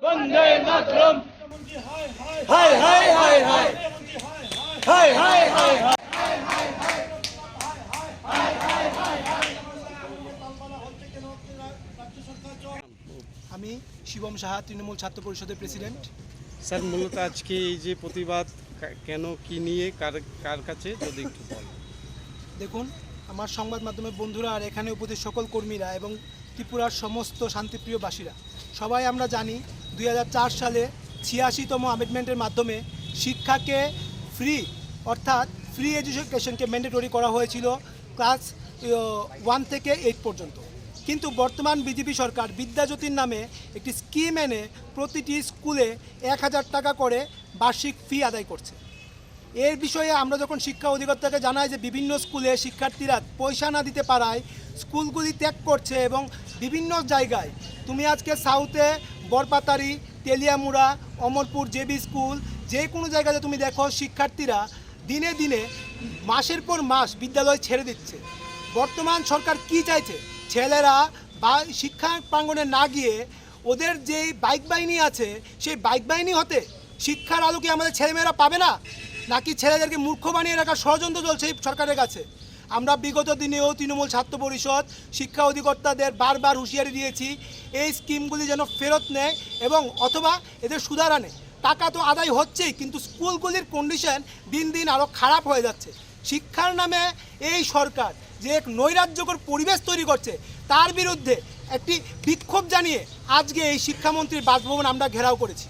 বন্দে Mataram. Hi hi hi hi hi hi hi hi. আমি শিবম সাহা, তৃণমূল ছাত্র পরিষদের প্রেসিডেন্ট। স্যার, মূলত আজকে এই যে প্রতিবাদ কেন, কি নিয়ে, কার কাছে যদি একটু বলেন। দেখুন, আমার সংবাদ মাধ্যমের বন্ধুরা আর এখানে উপস্থিত সকল কর্মীরা এবং ত্রিপুরার সমস্ত শান্তিপ্রিয়বাসীরা সবাই আমরা জানি 2004 সালে 86তম অ্যামেন্ডমেন্টের মাধ্যমে শিক্ষাকে ফ্রি, অর্থাৎ ফ্রি এডুকেশনকে ম্যান্ডেটরি করা হয়েছিল ক্লাস 1 থেকে 8 পর্যন্ত। কিন্তু বর্তমান বিজেপি সরকার বিদ্যাজ্যোতির নামে একটি স্কিম এনে প্রতিটি স্কুলে 1000 টাকা করে বার্ষিক ফি আদায় করছে। এর বিষয়ে আমরা যখন শিক্ষা অধিকর্তাকে জানাই যে বিভিন্ন স্কুলে শিক্ষার্থীরা পয়সা না দিতে পারায় স্কুলগুলি ত্যাগ করছে এবং বিভিন্ন জায়গায়, তুমি আজকে সাউথে বরপাতারি, তেলিয়ামুড়া, অমরপুর জেবি স্কুল, যে কোনো জায়গাতে তুমি দেখো শিক্ষার্থীরা দিনে দিনে মাসের পর মাস বিদ্যালয় ছেড়ে দিচ্ছে। বর্তমান সরকার কি চাইছে? ছেলেরা বা শিক্ষা প্রাঙ্গণে না গিয়ে ওদের যেই বাইক বাহিনী আছে সেই বাইক বাহিনী হতে শিক্ষার আলো কি আমাদের ছেলেমেয়েরা পাবে না, নাকি ছেলেদেরকে মূর্খ বানিয়ে রাখার ষড়যন্ত্র চলছে এই সরকারের কাছে? আমরা বিগত দিনেও তৃণমূল ছাত্র পরিষদ শিক্ষা অধিকর্তাদের বারবার হুঁশিয়ারি দিয়েছি এই স্কিমগুলি যেন ফেরত নেয় এবং অথবা এদের সুধার আনে। টাকা তো আদায় হচ্ছেই, কিন্তু স্কুলগুলির কন্ডিশন দিন দিন আরও খারাপ হয়ে যাচ্ছে। শিক্ষার নামে এই সরকার যে এক নৈরাজ্যকর পরিবেশ তৈরি করছে তার বিরুদ্ধে একটি বিক্ষোভ জানিয়ে আজকে এই শিক্ষামন্ত্রীর বাসভবন আমরা ঘেরাও করেছি।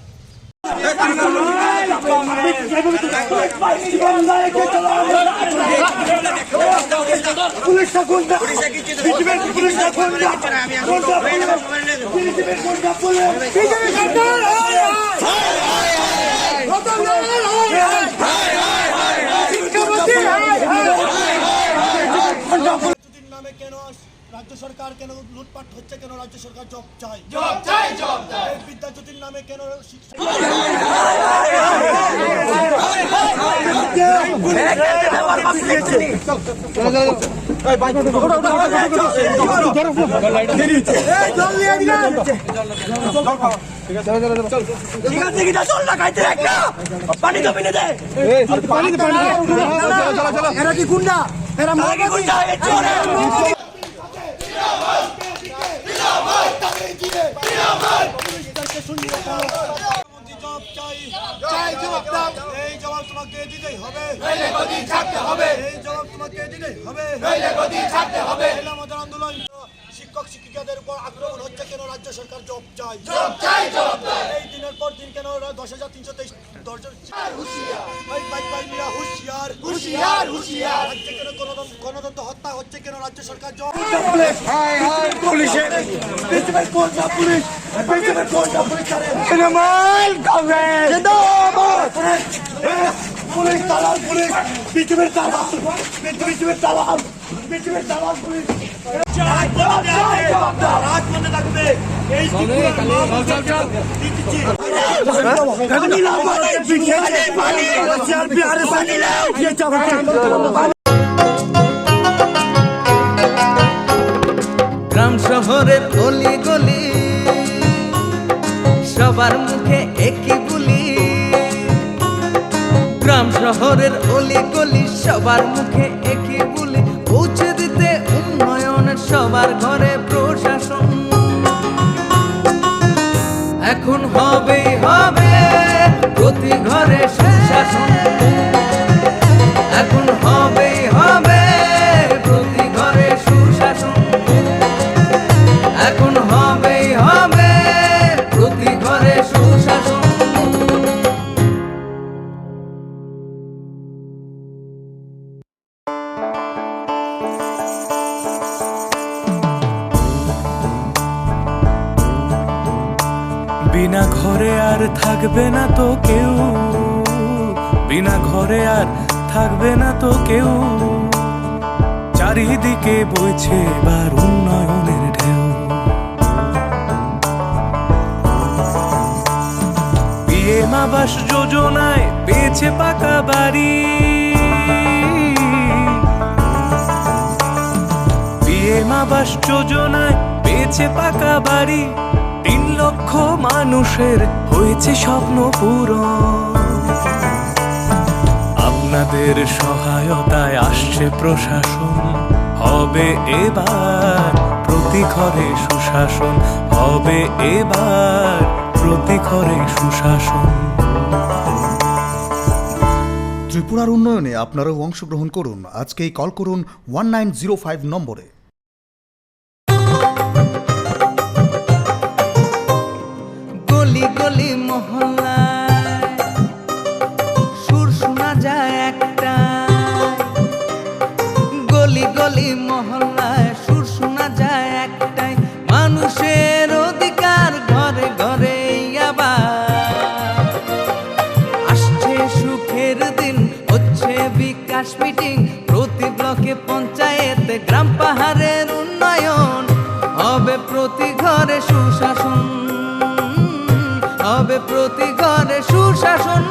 নামে কেন রাজ্য সরকার কেন লুটপাট হচ্ছে, কেন রাজ্য সরকার জব চাই, বিদ্যাজ্যোতির নামে কেন এরা কি গুন্ডা? এরা গুন্ডা। এই জবাব তোমাকে দিতেই হবে, এই জবাব তোমাকে দিতেই হবে। আমাদের আন্দোলন শিক্ষক শিক্ষিকাদের উপর আক্রমণ হচ্ছে, কেন রাজ্য সরকার জব চাই। এই দিনের পর দিন কেন 10,323 হুঁশিয়ার কেন গণতন্ত্র হত্যা হচ্ছে, কেন রাজ্য সরকার জব। পুলিশ দালাল, পুলিশ পৃথিবীর দালাল, পৃথিবীর দালাল, পৃথিবীর দালাল পুলিশ। রাত বন্ধ থাকবে এই গ্রাম শহরের অলি গলি সবার মুখে একই বুলি, গ্রাম শহরের অলি গলি সবার মুখে একই বুলি, পৌঁছে দিতে উন্নয়নের সবার ঘরে প্রশাসন। এখন হবেই হবে প্রতি ঘরে সুশাসন, এখন হবেই হবে প্রতি ঘরে সুশাসন, এখন হবেই হবে প্রতি ঘরে সুশাসন। বিনা ঘরে আর থাকবে না তো কেউ, বিনা ঘরে আর থাকবে না তো কেউ, চারিদিকে বইছে এবার উন্নয়নের ঢেউ। পিএম আবাস যোজনায় পেয়েছে পাকা বাড়ি, পিএম আবাস যোজনায় পেয়েছে পাকা বাড়ি, 3 লক্ষ মানুষের হয়েছে স্বপ্ন পূরণ। আপনাদের সহায়তায় আসছে প্রশাসন, হবে এবার প্রতি ঘরে সুশাসন, হবে এবার প্রতি ঘরে সুশাসন। ত্রিপুরার উন্নয়নে আপনারাও অংশগ্রহণ করুন। আজকেই কল করুন 1905 নম্বরে। গলি গলি মহল্লায় সুর শোনা যায় একটা, গলি গলি মহল্লায় সুর শোনা যায় একটাই, মানুষের অধিকার ঘরে ঘরে আবার আসছে সুখের দিন, হচ্ছে বিকাশ মিটিং, প্রতি ব্লকে পঞ্চায়েতে গ্রাম পাহাড়ের উন্নয়ন, হবে প্রতি ঘরে সুশাসন, হবে প্রতি ঘরে সুশাসন।